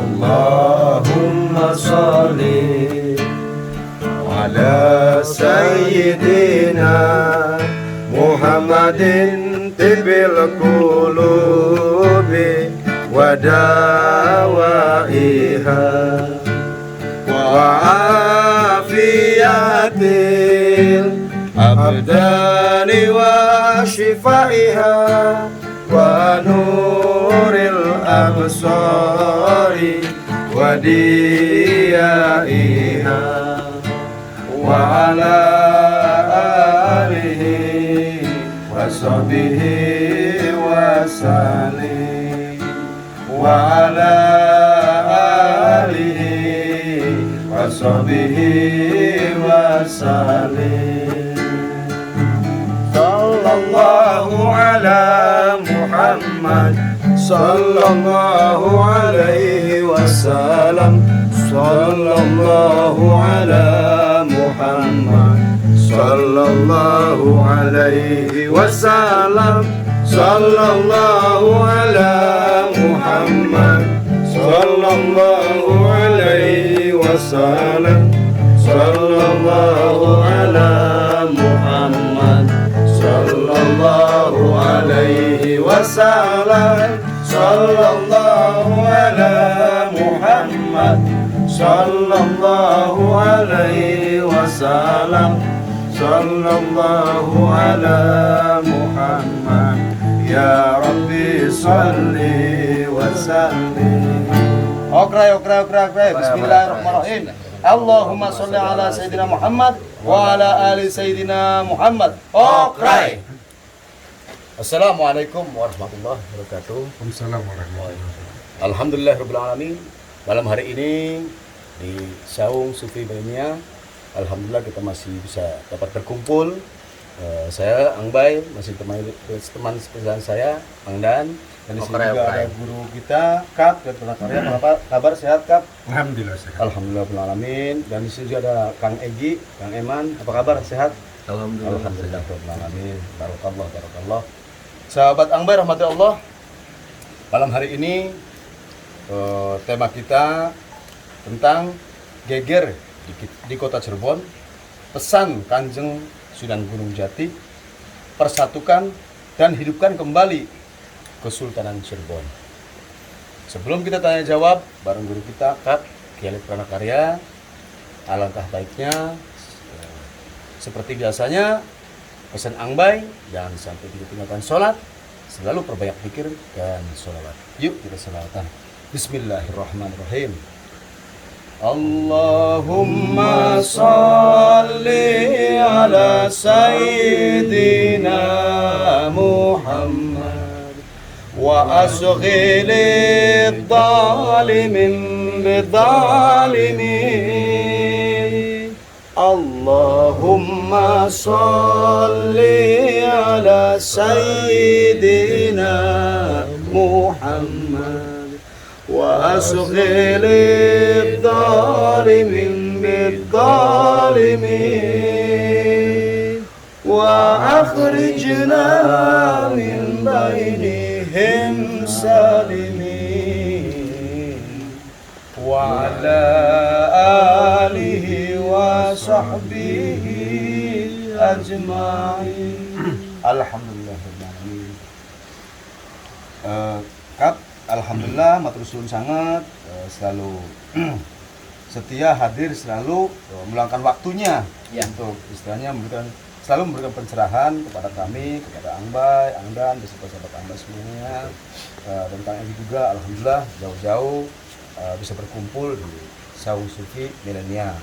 Allahumma salli ala sayyidina Muhammadin tibil qulubi wa dawaiha wa afiyatil abdani wa shifaiha wa nuril absari wa diyaiha wa ala alihi wa sahbihi wa salim wa ala alihi wa sahbihi wa salim. Sallallahu ala Muhammad sallallahu alaihi wasallam. Sallallahu ala Muhammad sallallahu alaihi wasallam. Sallallahu ala Muhammad sallallahu alaihi wasallam. Sallallahu ala Muhammad sallallahu alaihi wasallam. Sallallahu ala Muhammad sallallahu alaihi wasallam. Sallallahu ala Muhammad ya Rabbi salli wa sallim. Okray. Bismillahirrahmanirrahim. Allahumma sholli ala sayyidina Muhammad wa ala ali sayyidina Muhammad. Okray. Assalamualaikum warahmatullahi wabarakatuh. Waalaikumsalam warahmatullahi wabarakatuh. Alhamdulillahirabbil alamin. Malam hari ini di Saung Sufi Milenia, alhamdulillah kita masih bisa dapat berkumpul. Saya Angbay, masih teman seperjuangan saya Angdan, dan di sini juga ada guru kita Kap dan Prakarya. Apa kabar, sehat Kap? Alhamdulillah sehat. Alhamdulillahirabbil alamin. Dan di sini juga ada Kang Egi, Kang Eman. Apa kabar, sehat? Alhamdulillahirabbil alamin. Barakallah. Sahabat Angbay rahmati Allah, malam hari ini tema kita tentang geger di kota Cirebon, pesan Kanjeng Sunan Gunung Jati, persatukan dan hidupkan kembali Kesultanan Cirebon. Sebelum kita tanya jawab bareng guru kita Kak Kiai Pranakarya, alangkah baiknya seperti biasanya pesan Angbay, jangan sampai ditinggalkan sholat, selalu perbanyak zikir dan sholawat. Yuk kita sholawatan. Bismillahirrahmanirrahim. Allahumma salli ala sayyidina Muhammad wa asghilid zalimin bidzalimin. Allahumma salli ala sayyidina Muhammad wa asghilid zalimin bidzalimin wa akhrijna min bainihim salimin wa ala alihi wa sahbihi ajma'in. Alhamdulillahirrahmanirrahim. Kap, alhamdulillah matur suwun sangat, selalu setia hadir, selalu meluangkan waktunya untuk istilahnya selalu memberikan pencerahan kepada kami, kepada Angbay, Angdan, beserta sahabat Angbay semuanya, dan Kang Egi juga. Alhamdulillah jauh-jauh bisa berkumpul di Saung Sufi Milenia.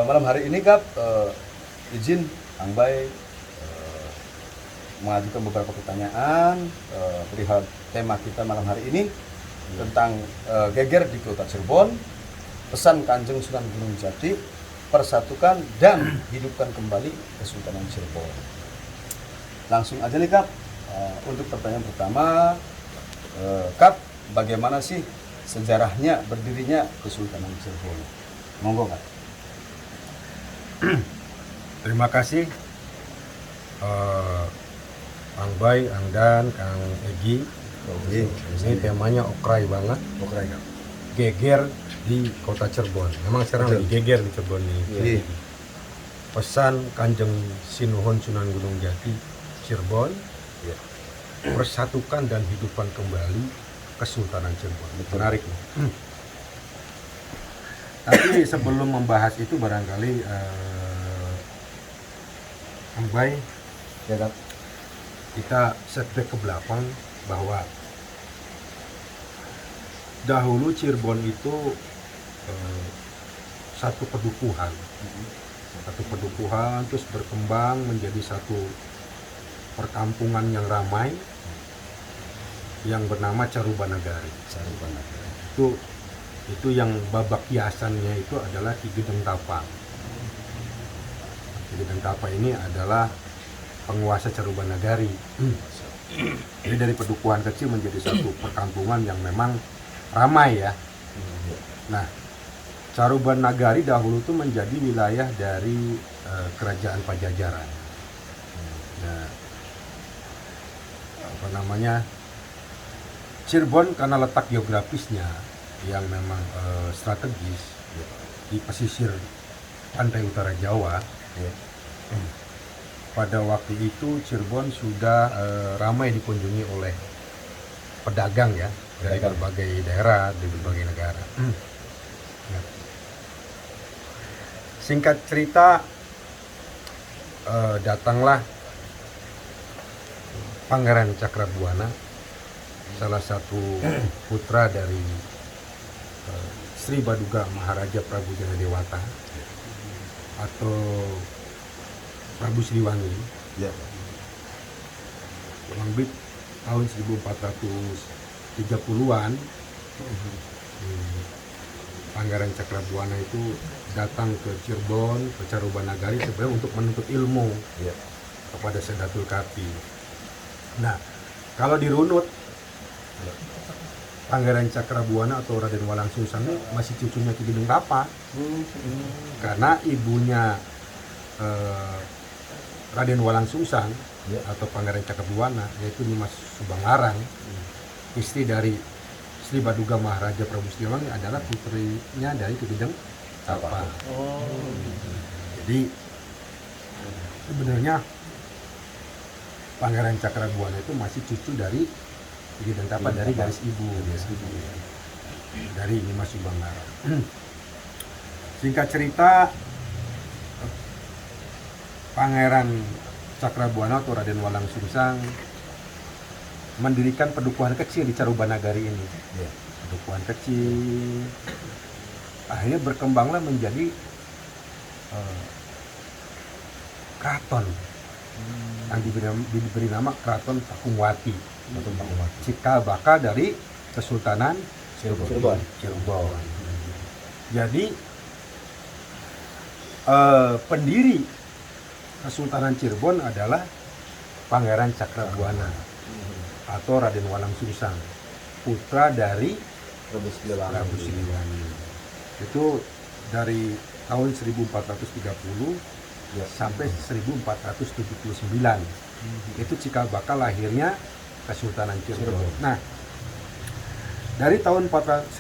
Malam hari ini Kap, izin Angbay mengajukan beberapa pertanyaan perihal tema kita malam hari ini, tentang geger di kota Cirebon, pesan Kanjeng Sunan Gunung Jati, persatukan dan hidupkan kembali Kesultanan Cirebon. Langsung aja nih Kap, untuk pertanyaan pertama, Kap, bagaimana sih sejarahnya berdirinya Kesultanan Cirebon? Monggo Kap. Terima kasih Kang Bay, Angdan, Kang Egi. Ini temanya okrai banget. Okrai Kap. Geger di kota Cirebon. Memang sekarang lagi geger di Cirebon nih. Iya. Pesan Kanjeng Sinuhun Sunan Gunung Jati Cirebon, Iya. persatukan dan hidupkan kembali Kesultanan Cirebon. Menarik nih. Tapi sebelum membahas itu barangkali Kang Bay, Ya Kap. kita setback ke belakang bahwa dahulu Cirebon itu satu pedukuhan, terus berkembang menjadi satu perkampungan yang ramai yang bernama Carubanagari. Itu yang babak hiasannya itu adalah Ki Gedeng Tapa. Ki Gedeng Tapa ini adalah penguasa Carubanagari. Jadi dari pedukuhan kecil menjadi satu perkampungan yang memang ramai ya. Nah, Carubanagari dahulu itu menjadi wilayah dari kerajaan Pajajaran. Nah, Cirebon karena letak geografisnya yang memang strategis di pesisir pantai utara Jawa. Pada waktu itu Cirebon sudah ramai dikunjungi oleh pedagang ya dari berbagai daerah, dari berbagai negara. Nah, singkat cerita, datanglah Pangeran Cakrabuana, salah satu putra dari Sri Baduga Maharaja Prabu Janadewata atau Prabu Siliwangi. Ya. Kurang lebih tahun 1430-an, Pangeran Cakrabuana itu datang ke Cirebon, ke Carubanagari sebenarnya untuk menuntut ilmu kepada Sedatul Kapi. Nah, kalau dirunut, Pangeran Cakrabuana atau Raden Walang Sungsang ini masih cucunya Ki Gedeng Tapa, karena ibunya Raden Walang Sungsang atau Pangeran Cakrabuana yaitu Nimas Subanglarang, istri dari Sri Baduga Maharaja Prabu Siliwangi, adalah putrinya dari Ki Gedeng Tapa. Jadi sebenarnya Pangeran Cakrabuana itu masih cucu dari Ki Gedeng Tapa dari garis ibu, dari Nimas Subanglarang. Singkat cerita, Pangeran Cakrabuana atau Raden Walang Sungsang mendirikan pedukuhan kecil di Carubanagari ini. Pedukuhan kecil, akhirnya berkembanglah menjadi keraton yang diberi nama Keraton Pakungwati, cikal bakal dari Kesultanan Cirebon. Jadi pendiri Kesultanan Cirebon adalah Pangeran Cakrabuana atau Raden Walang Sungsang, putra dari Prabu Siliwangi. Itu dari tahun 1430 sampai 1479. Itu cikal bakal lahirnya Kesultanan Cirebon. Nah, dari tahun 1479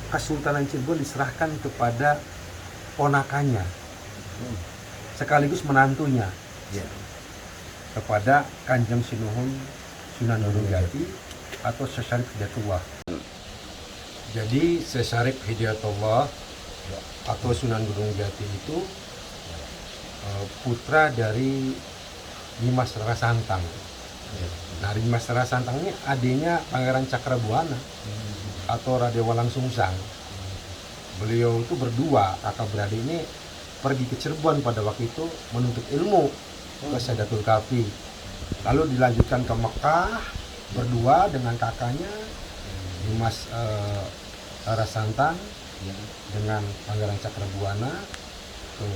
Kesultanan Cirebon diserahkan kepada ponakannya sekaligus menantunya, kepada Kanjeng Sinuhun Sunan Gunung Jati atau Syekh Hidayatullah. Jadi Syekh Hidayatullah atau Sunan Gunung Jati itu putra dari Dimas Rara Santang. Nah, Dimas Rara Santang ini adiknya Pangeran Cakrabuana atau Raden Walang Sungsang. Beliau itu berdua, kakak beradik ini pergi ke Cirebon pada waktu itu menuntut ilmu ke Sedatul Kapi. Lalu dilanjutkan ke Mekah, berdua dengan kakaknya Dimas Rara Santang dengan Pangeran Cakrabuana ke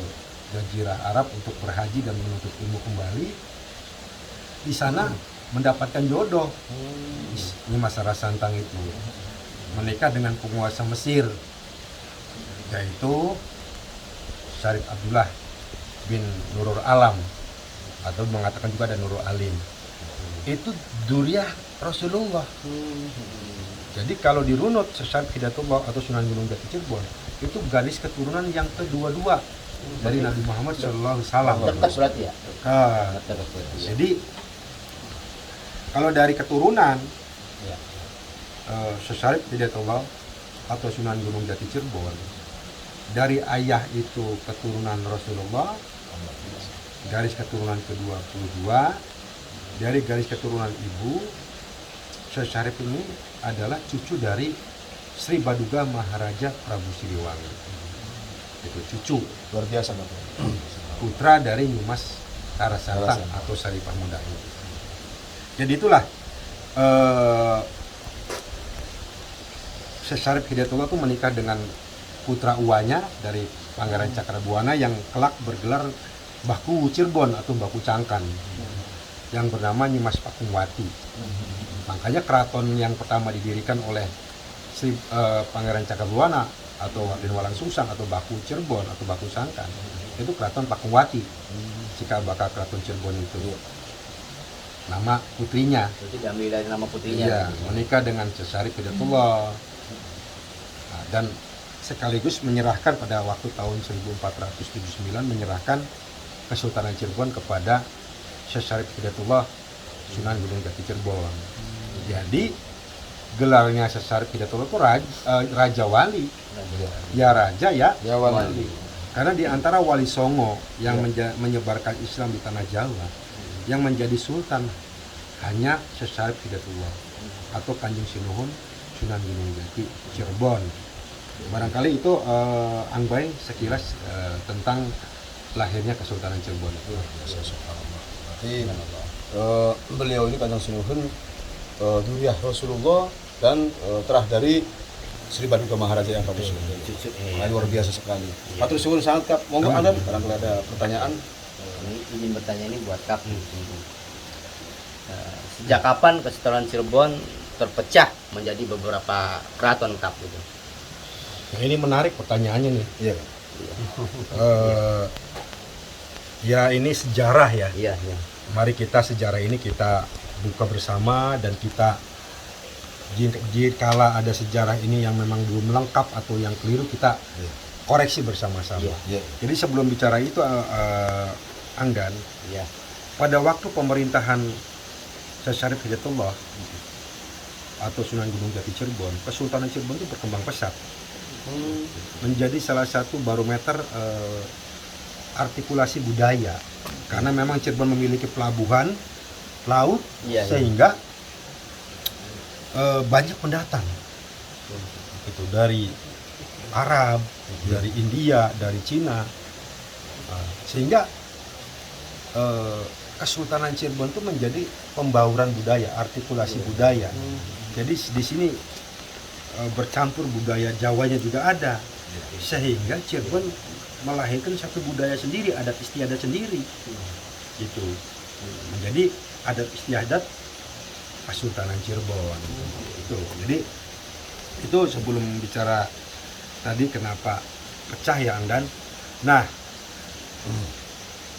Jazirah Arab untuk berhaji dan menuntut ilmu kembali. Di sana mendapatkan jodoh. Dimas Rara Santang itu menikah dengan penguasa Mesir, yaitu Syarif Abdullah bin Nurul Alam, atau mengatakan juga ada Nurul Alim. Itu Duriah Rasulullah. Jadi kalau dirunut Syarif Hidayatullah atau Sunan Gunung Jati Cirebon, itu garis keturunan yang kedua-dua dari Nabi Muhammad SAW. Dekat berarti ya? Dekat berarti. Jadi kalau dari keturunan Ya. Syarif Hidayatullah atau Sunan Gunung Jati Cirebon, dari ayah itu keturunan Rasulullah, garis keturunan ke-22, dari garis keturunan ibu, Syarif ini adalah cucu dari Sri Baduga Maharaja Prabu Siliwangi. Itu cucu, Luar biasa Bapak. putra dari Nimas Rara Santang atau Saripah Muda ini. Jadi itulah Syarif Hidayatullah itu menikah dengan putra uanya dari Pangeran Cakrabuana yang kelak bergelar Baku Cirebon atau Baku Cangkan, yang bernama Nimas Pakungwati. Makanya keraton yang pertama didirikan oleh Pangeran Cakrabuana atau Raden Walang Sungsang atau Baku Cirebon atau Baku Cangkan itu keraton Pakungwati. Cikal bakal keraton Cirebon itu nama putrinya. Jadi diambil dari nama putrinya. Iya, menikah dengan Syarif Hidayatullah. Nah, dan sekaligus menyerahkan pada waktu tahun 1479 menyerahkan Kesultanan Cirebon kepada Syarif Hidayatullah Sunan Gunung Jati Cirebon. Jadi gelarnya Syarif Hidayatullah itu Raja Wali. Ya raja ya Wali. Karena di antara Wali Songo yang menyebarkan Islam di tanah Jawa, yang menjadi sultan hanya Syarif Hidayatullah atau Kanjeng Sinuhun Sunan Gunung Jati Cirebon. Barangkali itu Angbay sekilas tentang lahirnya Kesultanan Cirebon. Berarti beliau ini Kanjeng Sinuhun Duriah Rasulullah dan terah dari Sri Baduga Maharaja yang Prabu Siliwangi. Luar biasa sekali. Matur suwun sangat Kap. Monggo Anda barangkali ada pertanyaan. Ini izin bertanya ini buat Kap. Sejak kapan Kesultanan Cirebon terpecah menjadi beberapa keraton Kap gitu? Nah, ini menarik pertanyaannya nih. Iya. Ya ini sejarah ya. Iya, iya. Mari kita sejarah ini kita buka bersama, dan kita jika ada sejarah ini yang memang belum lengkap atau yang keliru, kita koreksi bersama-sama. Iya. Jadi sebelum bicara itu Anggan, Iya. pada waktu pemerintahan Syarif Hidayatullah atau Sunan Gunung Jati Cirebon, Kesultanan Cirebon itu berkembang pesat, menjadi salah satu barometer artikulasi budaya, karena memang Cirebon memiliki pelabuhan laut, sehingga banyak pendatang itu dari Arab, dari India, dari Cina, sehingga Kesultanan Cirebon itu menjadi pembauran budaya, artikulasi budaya. Jadi di sini bercampur budaya Jawanya juga ada, sehingga Cirebon melahirkan satu budaya sendiri, adat istiadat sendiri, gitu. Menjadi adat istiadat Kesultanan Cirebon. Itu. Jadi itu sebelum bicara tadi kenapa pecah ya Anggan. Nah,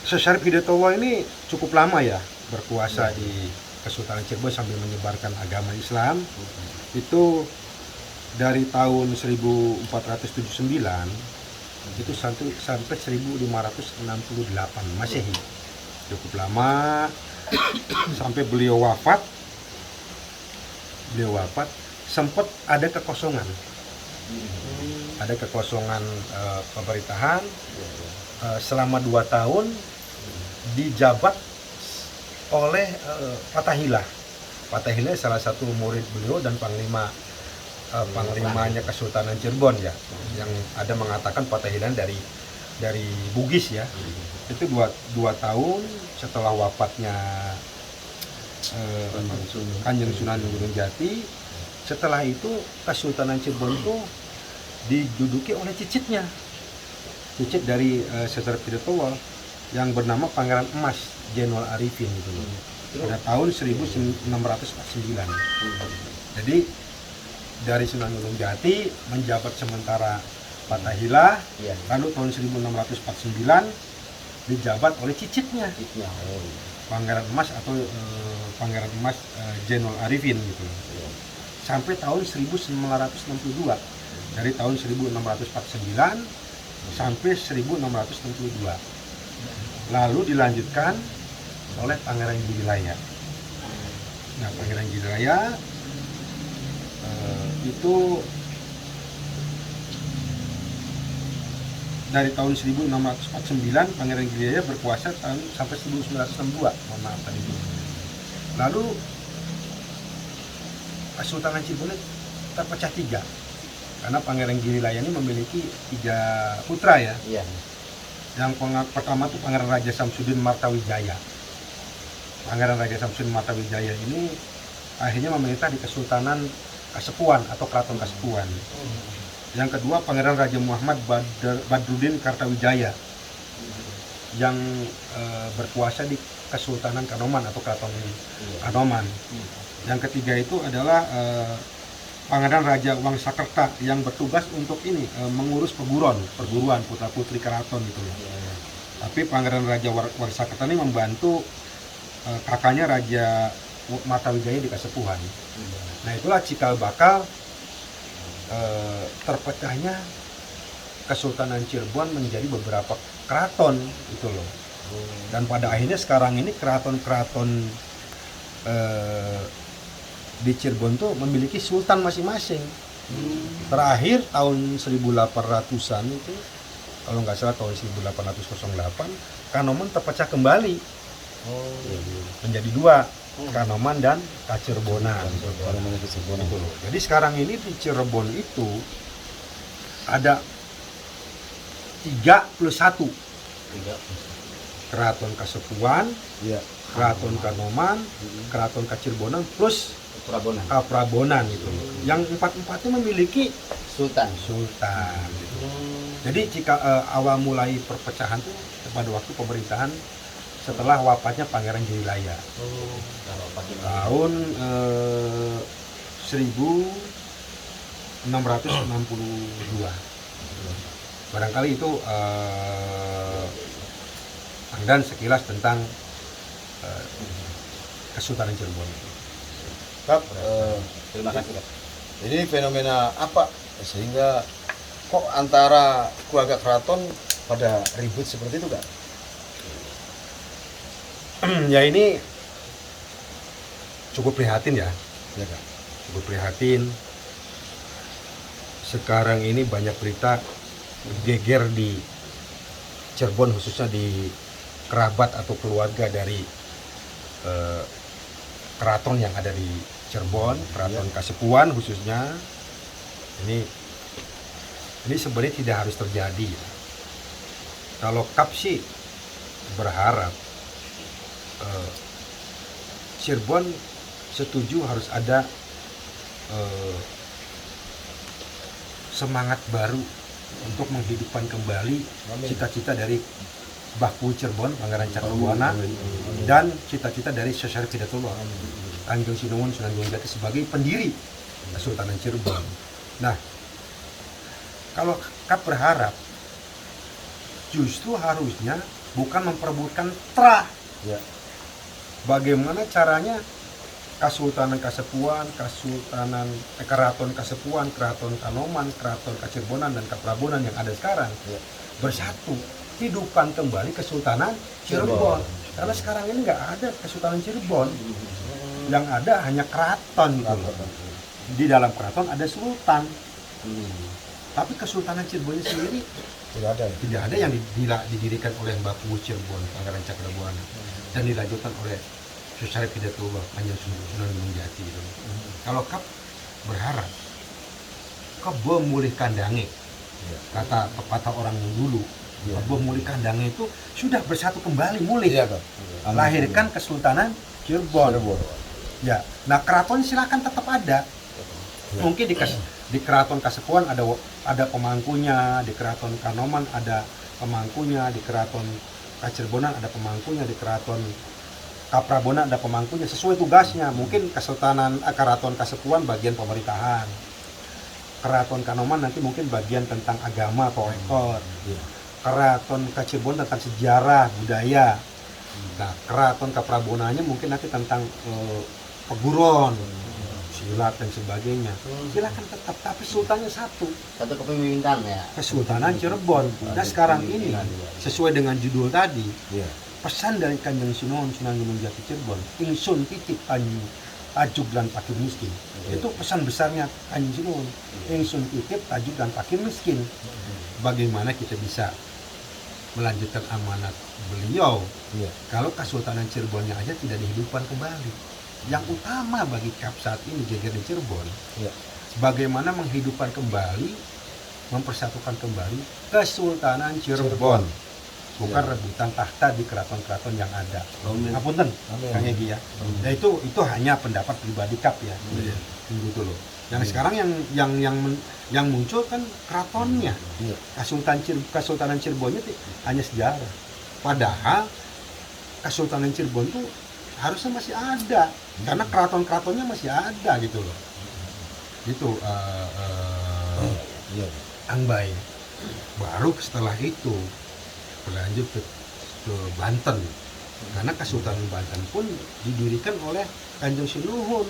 Syarif Hidayatullah ini cukup lama ya berkuasa di Kesultanan Cirebon sambil menyebarkan agama Islam. Itu dari tahun 1479 itu sampai 1568 Masehi. Cukup lama sampai beliau wafat. Sempat ada kekosongan. Ada kekosongan pemerintahan selama 2 tahun dijabat oleh Fatahillah. Fatahillah salah satu murid beliau dan panglimanya Kesultanan Cirebon ya, yang ada mengatakan Fatahillah dari Bugis ya. Itu 2 tahun setelah wafatnya Kanjeng Sunan Gunung Jati. Setelah itu Kesultanan Cirebon itu diduduki oleh cicitnya, cicit dari Sesar Pidatowo yang bernama Pangeran Emas Jenderal Arifin gitu loh. Pada tahun 1649. Jadi dari Sunan Gunung Jati menjabat sementara Fatahillah, lalu tahun 1649 dijabat oleh cicitnya, Pangeran Emas atau Pangeran Emas Jenderal Arifin gitu. Sampai tahun 1962. Dari tahun 1649 sampai 1662. Lalu dilanjutkan oleh Pangeran Girilaya. Nah, Pangeran Girilaya itu dari tahun 1649 Pangeran Girilaya berkuasa sampai 1962. Mohon maaf tadi. Lalu Kesultanan Cirebon terpecah 3 karena Pangeran Girilaya ini memiliki 3 putra ya. Iya. Yang pertama itu Pangeran Raja Samsudin Martawijaya. Pangeran Raja Samsudin Martawijaya ini akhirnya memerintah di Kesultanan Kasepuan atau Keraton Kasepuan. Yang kedua Pangeran Raja Muhammad Badruddin Kartawijaya yang berkuasa di Kesultanan Kanoman atau Keraton Kanoman. Yang ketiga itu adalah Pangeran Raja Wangsakerta yang bertugas untuk ini mengurus perguruan putra-putri keraton gitu ya. Tapi Pangeran Raja Wangsakerta ini membantu kakaknya Raja Martawijaya di Kasepuhan. Nah, itulah cikal bakal terpecahnya Kesultanan Cirebon menjadi beberapa keraton itu loh. Dan pada akhirnya sekarang ini keraton-keraton di Cirebon tuh memiliki sultan masing-masing. Terakhir tahun 1800-an itu, kalau nggak salah tahun 1808, Kanoman terpecah kembali menjadi 2, Kanoman dan Kacirbonan. Jadi sekarang ini di Cirebon itu ada 3+1 Keraton Kasepuan, Keraton Kanoman, Keraton Kacirbonan plus Prabonan gitu. Yang 4-4-nya memiliki sultan gitu. Jadi jika awal mulai perpecahan itu pada waktu pemerintahan setelah wafatnya Pangeran Girilaya. Tahun 1662. Barangkali itu dan sekilas tentang Kesultanan Cirebon. Kak, Terima kasih, Kak. ini fenomena apa sehingga kok antara keluarga keraton pada ribut seperti itu, Kak? Ya ini cukup prihatin ya. Ya, Kak. Cukup prihatin. Sekarang ini banyak berita geger di Cirebon, khususnya di kerabat atau keluarga dari keraton yang ada di Cirebon, Keraton Kasepuan khususnya. Ini sebenarnya tidak harus terjadi. Kalau Kap sih berharap Cirebon setuju harus ada semangat baru untuk menghidupkan kembali cita-cita dari Baku Cirebon, Pangeran Cakrabuana, dan cita-cita dari Sesar Pidatowo, Kanjeng Sunan Gunung Jati sebagai pendiri Kesultanan Cirebon. Nah, kalau Kap berharap justru harusnya bukan memperebutkan trah. Ya. Bagaimana caranya Kesultanan Kasepuan, Keraton Kasepuan, Keraton Kanoman, Keraton Kacirbonan, dan Kaprabonan yang ada sekarang bersatu, hidupkan kembali Kesultanan Cirebon. Karena sekarang ini nggak ada Kesultanan Cirebon, yang ada hanya keraton gitu. Di dalam keraton ada sultan, tapi Kesultanan Cirebon sendiri tidak ada yang didirikan oleh Baku Cirebon, Pangeran Cakrabuana, dan dilanjutkan oleh Sesar Pidatowo, Kanjeng Sunan Gunung Jati. Kalau Kap berharap kebemulih kandange, kata pepatah orang dulu, Abuh Muli Kandangnya itu sudah bersatu kembali mulih. Iya, Kak. Lahirkan Kesultanan Cirebon. Ya, nah keraton silakan tetap ada. Mungkin di keraton Kasepuhan ada pemangkunya, di keraton Kanoman ada pemangkunya, di keraton Kacirebonan ada pemangkunya, di keraton Kaprabonan ada pemangkunya sesuai tugasnya. Mungkin keraton Kasepuhan bagian pemerintahan, keraton Kanoman nanti mungkin bagian tentang agama atau ekor, keraton Kacirebonan tentang sejarah budaya. Nah, keraton Kaprabonanya mungkin nanti tentang peguron, silat dan sebagainya. Silakan tetap, tapi sultannya satu, kepemimpinan ya. Kesultanan Cirebon. Nah sekarang ini sesuai dengan judul tadi, pesan dari Kanjeng Sunan Gunung Jati Cirebon, ingsun titip tajuk dan fakir miskin. Itu pesan besarnya Kanjeng Sunan, ingsun titip tajuk dan fakir miskin. Bagaimana kita bisa melanjutkan amanat beliau kalau Kesultanan Cirebonnya aja tidak dihidupkan kembali. Yang utama bagi KAP saat ini geger di Cirebon, bagaimana menghidupkan kembali, mempersatukan kembali Kesultanan Cirebon, bukan rebutan tahta di keraton-keraton yang ada. Ngapunten, Kang Egi ya. Ya itu hanya pendapat pribadi KAP ya. Gitu loh. Yang sekarang yang muncul kan keratonnya. Kesultanan Cirebonnya hanya sejarah. Padahal Kesultanan Cirebon itu harusnya masih ada, karena keraton-keratonnya masih ada gitu loh. Itu Angbay. Baru setelah itu berlanjut ke Banten, karena Kesultanan Banten pun didirikan oleh Kanjeng Sinuhun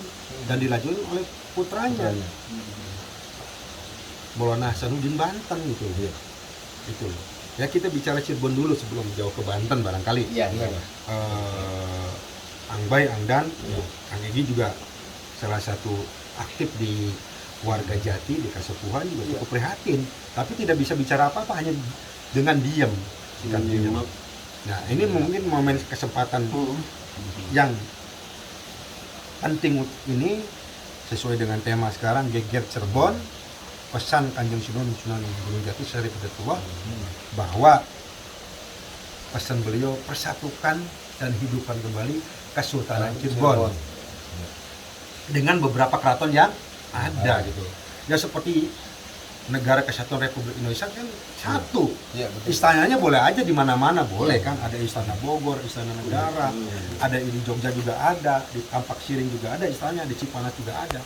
dan dilanjutkan oleh putranya Maulana Hasanuddin Banten gitu. Itu loh. Ya kita bicara Cirebon dulu sebelum jauh ke Banten barangkali. Angbay, Angdan, Kang Egi juga salah satu aktif di warga Jati di Kasepuhan juga cukup prihatin, tapi tidak bisa bicara apa-apa, hanya dengan diam. Nah ini mungkin momen kesempatan yang penting ini sesuai dengan tema sekarang geger Cirebon, pesan Kanjeng Sunan Gunung Jati Syarif Hidayatullah bahwa pesan beliau persatukan dan hidupkan kembali Kesultanan Cirebon dengan beberapa keraton yang ada gitu. Ya seperti negara kesatuan Republik Indonesia kan satu. Istananya boleh aja di mana-mana boleh kan. Ada Istana Bogor, Istana Negara, ada di Jogja juga ada, di Tampak Siring juga ada istananya, di Cipanas juga ada.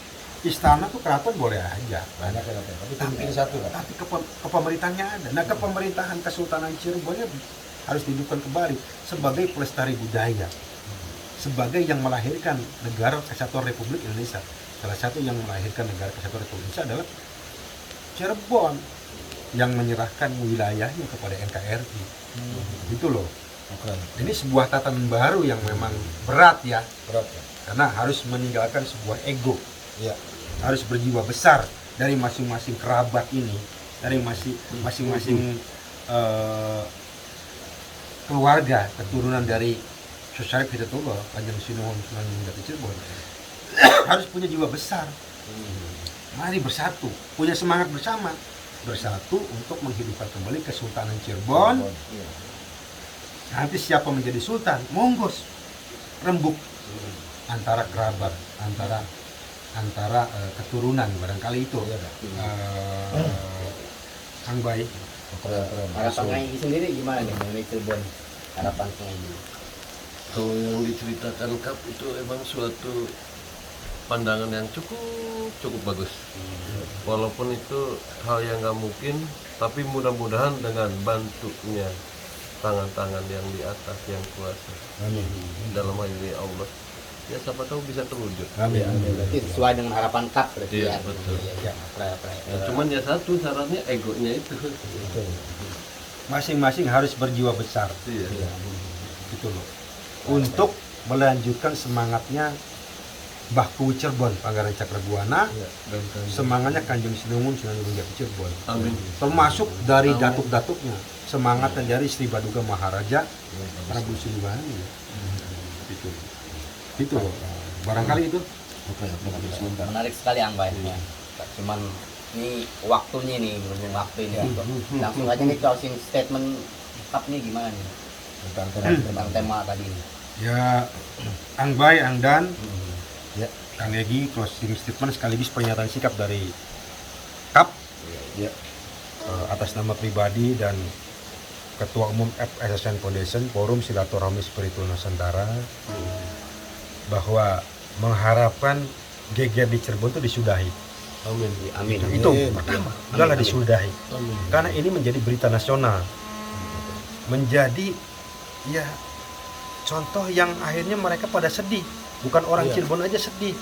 Istana tuh keraton boleh aja. Banyak ya, tapi satu kan. Tapi kepemerintahannya ada. Nah kepemerintahan Kesultanan Cirebonnya harus dihidupkan kembali sebagai pelestari budaya, sebagai yang melahirkan negara kesatuan Republik Indonesia. Salah satu yang melahirkan negara kesatuan Republik Indonesia adalah Cirebon yang menyerahkan wilayahnya kepada NKRI. Itu loh. Ini sebuah tatanan baru yang memang berat ya. Karena harus meninggalkan sebuah ego. Harus berjiwa besar dari masing-masing kerabat ini, dari masing-masing keluarga keturunan dari Syarif Hidayatullah Kanjeng Sunan Gunung Jati Cirebon harus punya jiwa besar. Mari bersatu, punya semangat bersama, bersatu untuk menghidupkan kembali Kesultanan Cirebon. Nanti siapa menjadi sultan, monggo rembuk antara kerabat, antara keturunan barangkali itu. Angbay. Harapan Kang Egi sendiri gimana nih mengenai Cirebon? Harapan Kang Egi. Kalau yang diceritakan Kap itu emang suatu pandangan yang cukup bagus. Walaupun itu hal yang nggak mungkin, tapi mudah-mudahan dengan bantunya tangan-tangan yang di atas yang kuasa. Amin. Dalam hal ini Allah. Ya siapa tahu bisa terwujud. Amin. Berarti sesuai dengan harapan KAP berarti Iya, ya. betul. Ya, Cuman ya satu syaratnya egonya itu. Masing-masing harus berjiwa besar. Iya. Gitu loh. Untuk melanjutkan semangatnya Mbah Kuwu Cirebon, Pangeran Cakrabuana, semangatnya Kanjeng Sunan Gunung Jati Cirebon. Amin. Termasuk dari datuk-datuknya, semangatnya dari Sri Baduga Maharaja Prabu Siliwangi. Itu loh. Barangkali itu. menarik sekali Angbay. Cuman Ini waktunya nih, berhubung waktu ini. Langsung aja nih closing statement Kap nih gimana nih tentang tema tadi ini. Ya, Ang Bay, Ang Dan, Ya. Kang Egi, closing statement sekaligus pernyataan sikap dari KAP Ya. atas nama pribadi dan Ketua Umum FSSN Foundation Forum Silaturahmi Spiritual Nusantara bahwa mengharapkan geger di Cirebon itu disudahi. Amin. Amin. Itu pertama adalah disudahi. Karena ini menjadi berita nasional, menjadi ya contoh yang akhirnya mereka pada sedih. Bukan orang Cirebon aja sedih.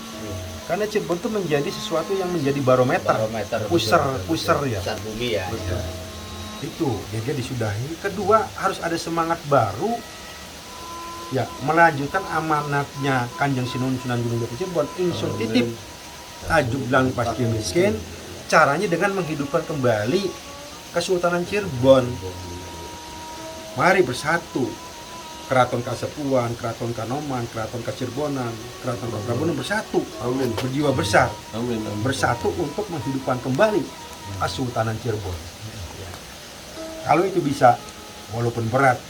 Karena Cirebon itu menjadi sesuatu yang menjadi barometer, pusar ya. Pusar bumi ya. Itu geger disudahi. Kedua, harus ada semangat baru ya melanjutkan amanatnya Kanjeng Sunan Gunung Jati Cirebon, ingsun titip tajuk bilang pasti miskin, caranya dengan menghidupkan kembali Kesultanan Cirebon. Mari bersatu, Keraton Kasepuan, Keraton Kanoman, Keraton Kacirebonan, Keraton Kaprabonan bersatu, Amin. berjiwa besar, Amin. bersatu untuk menghidupkan kembali Kesultanan Cirebon. Kalau itu bisa, walaupun berat,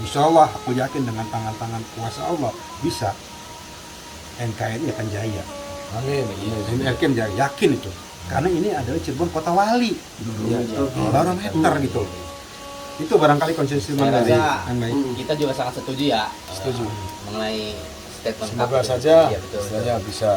insya Allah aku yakin dengan tangan-tangan kuasa Allah bisa, NKRI akan jaya. Amin. Yakin itu, karena ini adalah Cirebon kota wali, barometer gitu. Itu barangkali konsensus Saya dari rasa Ang Bay. kita juga sangat setuju ya. Setuju. Mengenai statement Semoga Kap. saja Iya, betul. istilahnya bisa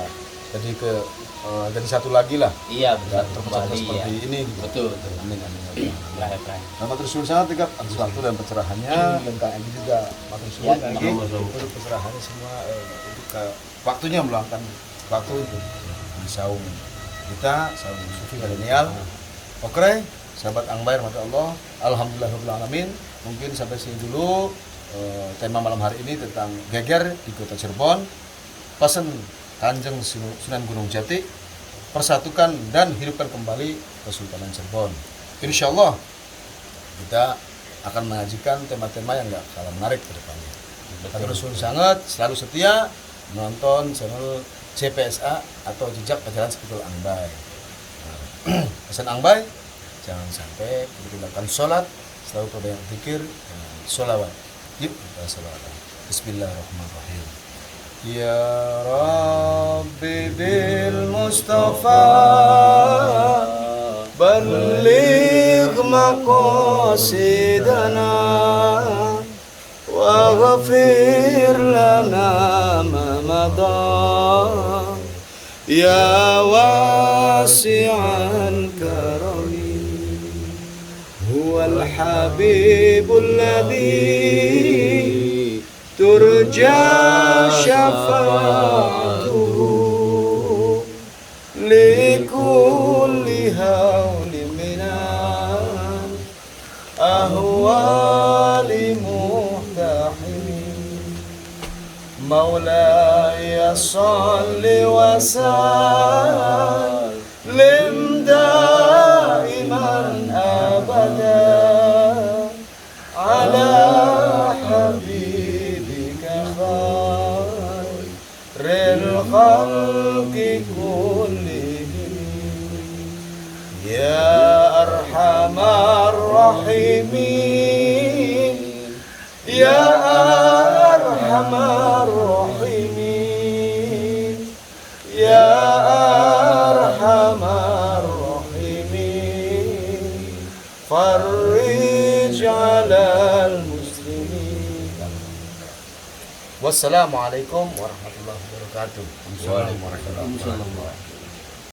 jadi satu lagi lah. Iya, Dan betul terpecah kembali ya. seperti ini. Gitu. Betul, betul. Amin. Amin. Berakhir. Nama terus sangat tegap atas waktu dan pencerahannya dan Kang Egi juga matur suwun Ya, Kang Egi sama-sama. untuk pencerahannya semua untuk waktunya meluangkan waktu untuk di saung kita saung sufi milenial. Oke, sahabat Ang Bay rahmatullah, alhamdulillahirabbil alamin. Mungkin sampai sini dulu tema malam hari ini tentang geger di Kota Cirebon. Pesan Kanjeng Sunan Gunung Jati, persatukan dan hidupkan kembali Kesultanan Cirebon. Insya Allah kita akan menyajikan tema-tema yang gak kalah menarik ke depannya. Terus sangat selalu setia menonton channel CPSA atau Jejak Perjalanan Spiritual Ang Bay. Pesan Ang Bay, jangan sampai kita lakukan sholat selalu perbanyak zikir dan sholawat. Yuk kita sholawat. Bismillahirrahmanirrahim. Ya Rabbi bil Mustafa balligh maqasidana wa ghafir lana ma madha ya wasi'an karami huwal habibul ladzi turja syafa'atuhu likulli hawli minan ahwali muhtahimin maulaya salli wa sallim daiman abada ala الخلق كلهم يا أرحم الراحمين يا أرحم الراحمين يا أرحم الراحمين فرج على المسلمين. Wassalamualaikum warahmatullahi wabarakatuh. Waalaikumsalam.